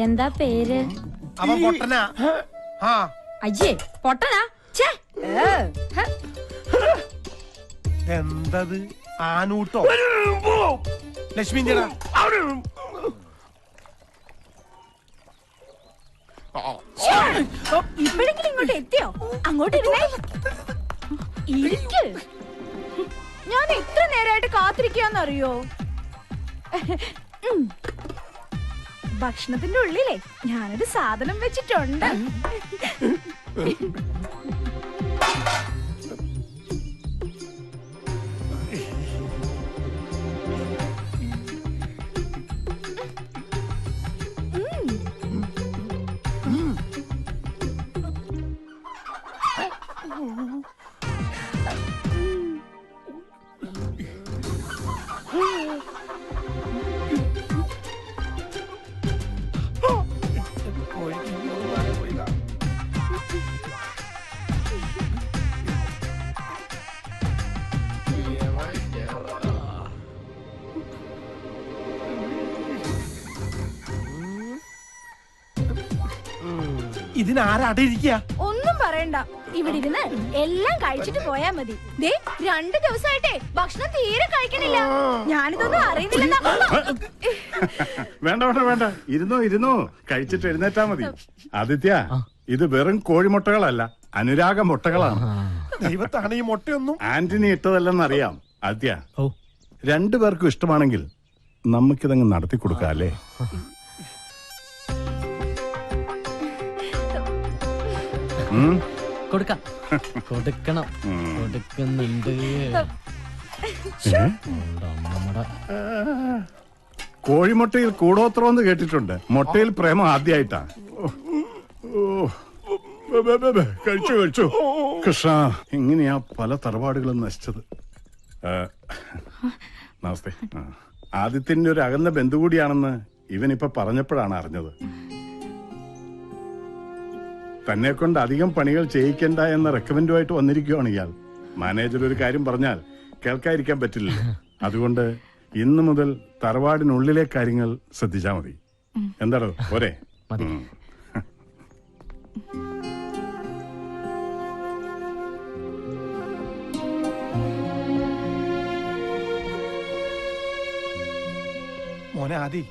എന്താ പേര്? അവൻ പൊട്ടനാ. അയ്യേ പൊട്ടനാ. എന്തത് ആനൂട്ടോ? ലക്ഷ്മി ഇപ്പോഴെങ്കിലും ഇങ്ങോട്ട് എത്തിയോ? അങ്ങോട്ട് ഇരിക്ക്. ഞാൻ എത്ര നേരമായിട്ട് കാത്തിരിക്കാന്നറിയോ? ഭക്ഷണത്തിന്റെ ഉള്ളിലേ ഞാനൊരു സാധനം വെച്ചിട്ടുണ്ട്. ഇതിനാരാടിയിരിക്കുക? ഒന്നും പറയണ്ട, ഇവിടെ ഇരുന്ന് എല്ലാം കഴിച്ചിട്ട് പോയാ മതി. 2 ദിവസമായിട്ടേ ഭക്ഷണം തീരെ കഴിക്കണില്ല. ഞാനിതൊന്നും അറിയുന്നില്ല. വേണ്ട വേണ്ട വേണ്ട, ഇരുന്നോ കഴിച്ചിട്ട് എഴുന്നേറ്റാ മതി. ആദിത്യ, ഇത് വെറും കോഴിമുട്ടകളല്ല, അനുരാഗ മുട്ടകളാണ്. ദൈവത്താണ് ഈ മുട്ടയൊന്നും ആന്റണി ഇട്ടതല്ലെന്നറിയാം. ആദിത്യ, 2 പേർക്കും ഇഷ്ടമാണെങ്കിൽ നമുക്കിതങ്ങ് നടത്തി കൊടുക്കാം അല്ലേ? കൊടുക്കണം, കൊടുക്കുന്നുണ്ട്. കോഴിമുട്ടയിൽ കൂടോത്രമെന്ന് കേട്ടിട്ടുണ്ട്, മുട്ടയിൽ പ്രേമം ആദ്യമായിട്ടാ. കഴിച്ചു കൃഷ്ണ, ഇങ്ങനെയാ പല തറവാടുകളും നശിച്ചത്. നമസ്തേ. ആദിത്യന്റെ ഒരു അകന്ന ബന്ധു കൂടിയാണെന്ന് ഇവനിപ്പൊ പറഞ്ഞപ്പോഴാണ് അറിഞ്ഞത്. തന്നെ കൊണ്ട് അധികം പണികൾ ചെയ്യിക്കണ്ട എന്ന റെക്കമെൻഡുമായിട്ട് വന്നിരിക്കുകയാണ് ഇയാൾ. മാനേജർ ഒരു കാര്യം പറഞ്ഞാൽ കേൾക്കാതിരിക്കാൻ പറ്റില്ല. അതുകൊണ്ട് ഇന്നു മുതൽ തറവാടിനുള്ളിലെ കാര്യങ്ങൾ ശ്രദ്ധിച്ചാ മതി. എന്താണോ പോരെ? മോനെ ആദി,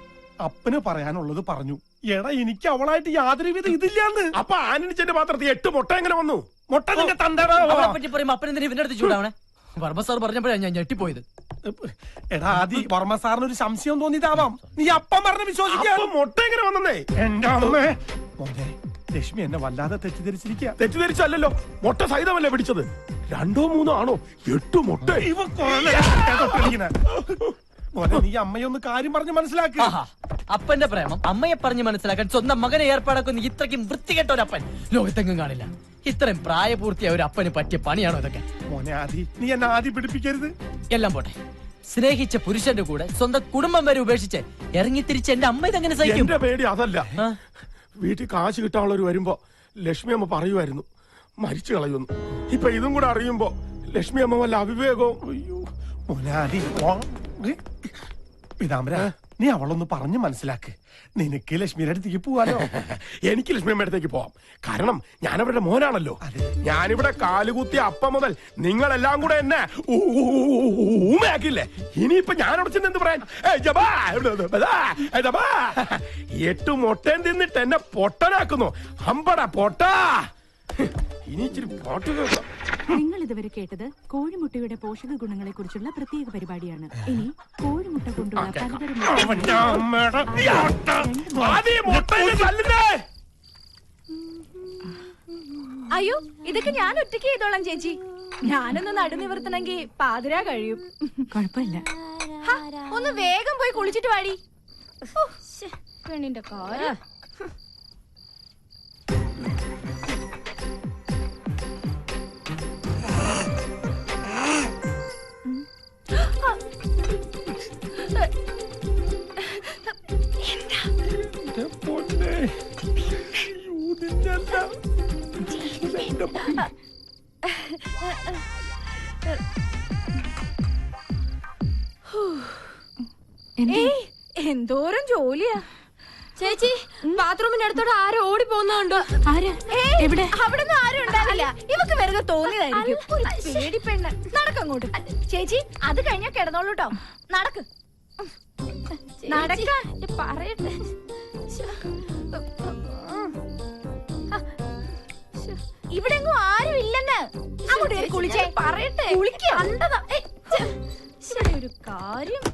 അപ്പന് പറയാനുള്ളത് പറഞ്ഞു. എടാ, എനിക്ക് അവളായിട്ട് യാതൊരു വിധ ഇതില്ലാന്ന്. അപ്പൊ ആനണിച്ചന്റെ പാത്രത്തിൽ 8 മുട്ട എങ്ങനെ വന്നു? മുട്ട നിന്റെ തന്തടാ. അപ്പനെന്തിനാ ഇവന്റെ അടുത്ത് ചൂടാവണേ? വർമ്മ സാർ പറഞ്ഞപ്പോഴാണ് ഞാൻ ഞെട്ടിപ്പോയത്. എടാ ആദി, വർമ്മ സാറിന് ഒരു സംശയം തോന്നിയതാവാം. നീ അപ്പം പറഞ്ഞ് വിശ്വസിക്കാൻ. മുട്ട എങ്ങനെ വന്നേ? എന്റെ അമ്മേ. മോനെ, ലക്ഷ്മി എന്നെ വല്ലാതെ തെറ്റിദ്ധരിച്ചിരിക്കുക. തെറ്റിദ്ധരിച്ചല്ലോ, മുട്ട സഹിതമല്ലേ പിടിച്ചത്. 2 3 ആണോ? 8 മുട്ട. മോനെ, നീ അമ്മയൊന്ന് കാര്യം പറഞ്ഞ് മനസ്സിലാക്കുക. അപ്പന്റെ പ്രേമം അമ്മയെ പറഞ്ഞ് മനസ്സിലാക്കാൻ സ്വന്തം മകനെ ഏർപ്പാടാക്കുന്ന ഇത്രയ്ക്കും വൃത്തികെട്ട ഒരു അപ്പൻ ലോകത്തെങ്ങും കാണില്ല. ഇത്രയും പ്രായപൂർത്തിയായ ഒരു അപ്പന് പറ്റിയ പണിയാണോ ഇതൊക്കെ? മോനെ ആദി, നീ എന്നെ ആദി പിടിപ്പിക്കരുത്. എല്ലാം പോട്ടെ, സ്നേഹിച്ച പുരുഷന്റെ കൂടെ സ്വന്തം കുടുംബം വരെ ഉപേക്ഷിച്ച് ഇറങ്ങി തിരിച്ച് എന്റെ അമ്മ ഇതെങ്ങനെ സഹിക്കും? എന്റെ പേടി അതല്ല. വീട്ടിൽ കാശ് കിട്ടാനുള്ളവർ വരുമ്പോ ലക്ഷ്മി അമ്മ പറയുമായിരുന്നു മരിച്ചു കളയുന്നു. ഇപ്പൊ ഇതും കൂടെ അറിയുമ്പോ ലക്ഷ്മി അമ്മ വല്ല അവിവേകവും. അയ്യോ മോനെ ആദി, പീതാംബര, നീ അവളൊന്ന് പറഞ്ഞു മനസ്സിലാക്ക്. നിനക്ക് ലക്ഷ്മിയുടെ അടുത്തേക്ക് പോവാലോ. എനിക്ക് ലക്ഷ്മിയമ്മ അടുത്തേക്ക് പോവാം. കാരണം ഞാൻ അവരുടെ മോനാണല്ലോ. ഞാനിവിടെ കാലുകുത്തിയ അപ്പം മുതൽ നിങ്ങളെല്ലാം കൂടെ എന്നെ ഊമയാക്കില്ലേ. ഇനിയിപ്പൊ ഞാൻ അവിടെ ചെന്ന് എന്ത് പറയാൻ? 8 മുട്ടയും തിന്നിട്ട് എന്നെ പൊട്ടനാക്കുന്നു. അമ്പട പൊട്ടാ. ഇനി ഇച്ചിരി പാട്ട് കേൾക്കാം. നിങ്ങൾ ഇതുവരെ കേട്ടത് കോഴിമുട്ടയുടെ പോഷക ഗുണങ്ങളെ കുറിച്ചുള്ള പ്രത്യേക പരിപാടിയാണ്. ഇനി കോഴിമുട്ട കൊണ്ടുള്ള പലതരം. അയ്യോ, ഇതൊക്കെ ഞാൻ ഒറ്റയ്ക്ക് ചെയ്തോളാം ചേച്ചി. ഞാനൊന്ന് നടുനിവർത്തണമെങ്കിൽ പാതിരാ കഴിയും. കുഴപ്പമില്ല. ഒന്ന് വേഗം പോയി കുളിച്ചിട്ട് വാടി. പെണ്ണിന്റെ കാര്യം. ഏയ്, എന്തോരം ജോലിയാ. ചേച്ചി ബാത്റൂമിന്റെ അടുത്തോടെ ആരോ ഓടി പോകുന്നുണ്ടോ? ആര്? ഏയ്, എവിടെ? അവിടുന്ന് ആരും ഉണ്ടാവില്ല. ഇവക്ക് വെറുതെ തോന്നിയതായിരിക്കും. ഒരു പേടിപ്പെണ്ണ്. നടക്കങ്ങോട്ട്. ചേച്ചി, അത് കഴിഞ്ഞാ കിടന്നോളൂ ട്ടോ. നടക്ക്. നടക്കാൻ പറയട്ടെ. ഇവിടെ എങ്ങും ആരും ഇല്ലെന്ന്. അങ്ങോട്ട് കേറി കുളിച്ചേ. പറയട്ടെ. കുളിക്ക്. കണ്ടതാ. ഇവിടെ ഒരു കാര്യം.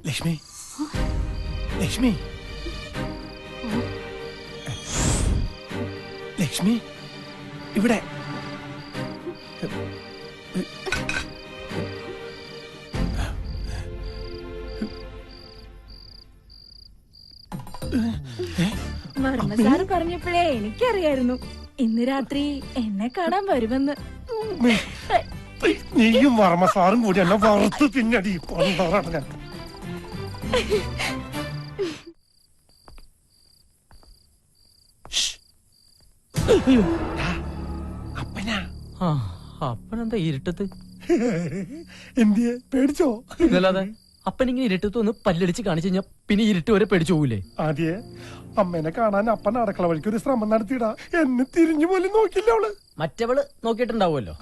ലക്ഷ്മി ലക്ഷ്മി ലക്ഷ്മി ഇവിടെ വർമ്മ സാറ് പറഞ്ഞപ്പോഴേ എനിക്കറിയായിരുന്നു ഇന്ന് രാത്രി എന്നെ കാണാൻ വരുമെന്ന്. നീയും വർമ്മ സാറും കൂടി എന്നെ വറുത്ത് തിന്നടി കൊണ്ടാറാണ് ഞാൻ. അപ്പനാ ആ, അപ്പനെന്താ ഇരുട്ടത്ത്? എന്തിയെ പേടിച്ചോ? ഇതല്ലാതെ അപ്പനിങ്ങനെ ഇരുട്ടത്ത് ഒന്ന് പല്ലടിച്ച് കാണിച്ചു കഴിഞ്ഞാ പിന്നെ ഇരുട്ട് വരെ പേടിച്ചു പോകൂലേ? ആദ്യേ അമ്മേനെ കാണാൻ അപ്പൻ അടുക്കള വഴിക്ക് ഒരു ശ്രമം നടത്തിയിടാ. എന്നെ തിരിഞ്ഞു പോലും നോക്കില്ല അവള്. മറ്റവള് നോക്കിയിട്ടുണ്ടാവുമല്ലോ.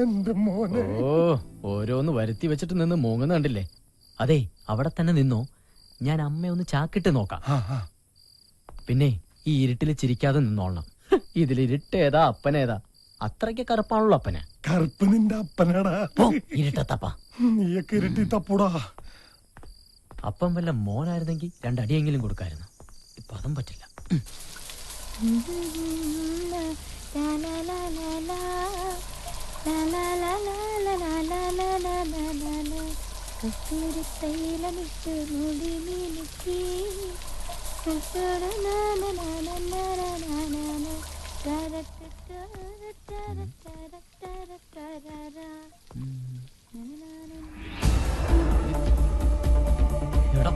എന്റെ മോനെ. ഓ, ഓരോന്ന് വരുത്തി വെച്ചിട്ട് നിന്ന് മൂങ്ങുന്ന കണ്ടില്ലേ? അതെ, അവിടെ തന്നെ നിന്നോ, ഞാൻ അമ്മയൊന്ന് ചാക്കിട്ട് നോക്കാം. പിന്നെ ഈ ഇരുട്ടില് ചിരിക്കാതെ നിന്നോളണം. ഇതിലിരുട്ടേതാ അപ്പനേതാ? അത്രയ്ക്ക് കറുപ്പാണല്ലോ അപ്പന്. കറുപ്പ് നിന്റെ അപ്പനാടാ. ഇരുട്ടത്തപ്പ നീയൊക്കെ ഇരുട്ടി തപ്പൂടാ. അപ്പം വല്ല മോനായിരുന്നെങ്കിൽ രണ്ടടിയെങ്കിലും കൊടുക്കായിരുന്നു. ഇപ്പൊ അതും പറ്റില്ല. എടാ,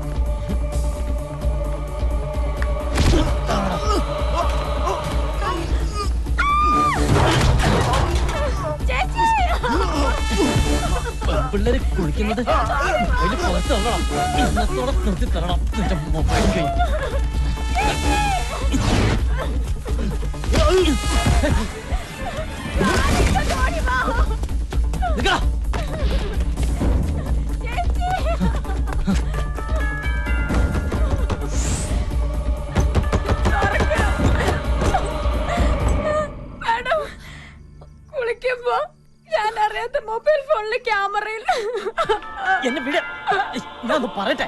പിള്ളേര് കുളിക്കുന്നത് അതില് പുറത്ത് തരണം. ഇന്നത്തോടെ നിർത്തി തരണം നിന്റെ മൊബൈൽ കൈ. നിക്കടാ. കുളിക്കുമ്പോ ഞാൻ അറിയാത്ത മൊബൈൽ ഫോണിലെ ക്യാമറയിൽ എന്നെ വിട, ഞാൻ പറയട്ടെ.